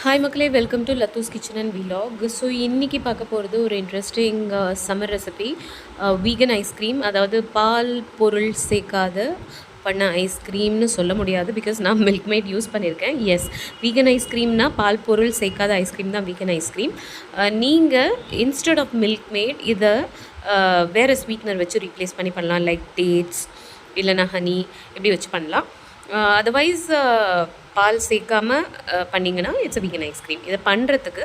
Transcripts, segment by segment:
Hi மக்களே, welcome to லத்தூஸ் kitchen and vlog. So இன்றைக்கி பார்க்க போகிறது ஒரு interesting summer recipe, vegan ice cream. அதாவது பால் பொருள் சேர்க்காத பண்ண ஐஸ்கிரீம்னு சொல்ல முடியாது, பிகாஸ் நான் மில்க் மேட் யூஸ் பண்ணியிருக்கேன். எஸ், வீகன் ஐஸ்கிரீம்னா பால் பொருள் சேர்க்காத ஐஸ்கிரீம் தான் வீகன் ஐஸ்கிரீம். நீங்கள் இன்ஸ்டெட் ஆஃப் மில்க் மேட் இதை வேறு ஸ்வீட்னர் வச்சு ரீப்ளேஸ் பண்ணலாம், லைக் டேட்ஸ் இல்லைனா ஹனி, இப்படி வச்சு பண்ணலாம். அதர்வைஸ் பால் சேர்க்காமல் பண்ணிங்கன்னா இட்ஸ் வீகன் ஐஸ்கிரீம். இதை பண்ணுறதுக்கு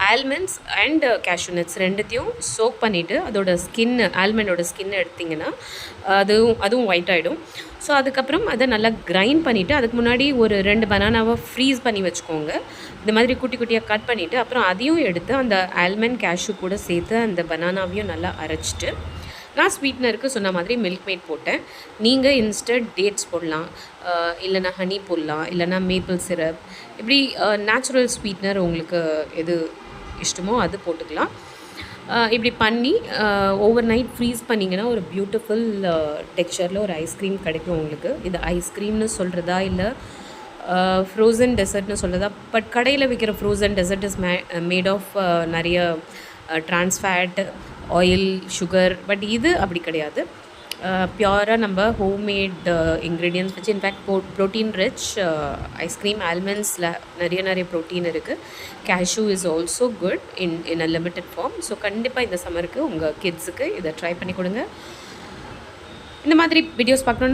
ஆல்மண்ட்ஸ் அண்ட் கேஷ்யூ நட்ஸ் ரெண்டுத்தையும் சோக் பண்ணிவிட்டு அதோட ஸ்கின்னு, ஆல்மண்டோட ஸ்கின் எடுத்திங்கன்னா அதுவும் ஒயிட் ஆகிடும். ஸோ அதுக்கப்புறம் அதை நல்லா கிரைண்ட் பண்ணிவிட்டு, அதுக்கு முன்னாடி ஒரு 2 பனானாவை ஃப்ரீஸ் பண்ணி வச்சுக்கோங்க. இந்த மாதிரி குட்டி குட்டியாக கட் பண்ணிவிட்டு அப்புறம் அதையும் எடுத்து அந்த ஆல்மண்ட் கேஷ்யூ கூட சேர்த்து அந்த பனானாவையும் நல்லா அரைச்சிட்டு, நான் ஸ்வீட்னருக்கு சொன்ன மாதிரி மில்க் மேட் போட்டேன். நீங்கள் இன்ஸ்டன்ட் டேட்ஸ் போடலாம், இல்லைனா ஹனி போடலாம், இல்லைனா மேப்பிள் சிரப், இப்படி நேச்சுரல் ஸ்வீட்னர் உங்களுக்கு எது இஷ்டமோ அது போட்டுக்கலாம். இப்படி பண்ணி ஓவர் நைட் ஃப்ரீஸ் பண்ணிங்கன்னா ஒரு பியூட்டிஃபுல் டெக்ஸ்சரில் ஒரு ஐஸ்கிரீம் கிடைக்கும் உங்களுக்கு. இது ஐஸ்கிரீம்னு சொல்கிறதா இல்லை ஃப்ரோசன் டெசர்ட்னு சொல்கிறதா? பட் கடையில் விற்கிற frozen dessert is made of நிறைய ட்ரான்ஸ்ஃபேட், ஆயில், சுகர். பட் இது அப்படி கிடையாது. பியூராக நம்ம ஹோம்மேட் இன்க்ரீடியன்ஸ் வச்சு, இன்ஃபேக்ட் ப்ரோட்டீன் ரிச் ஐஸ்கிரீம். ஆல்மண்ட்ஸில் நிறைய ப்ரோட்டீன் இருக்குது. Cashew is also good in a limited form. So கண்டிப்பாக இந்த சம்மருக்கு உங்கள் கிட்ஸுக்கு இதை ட்ரை பண்ணி கொடுங்க. இந்த மாதிரி வீடியோஸ் பார்க்கணுன்னா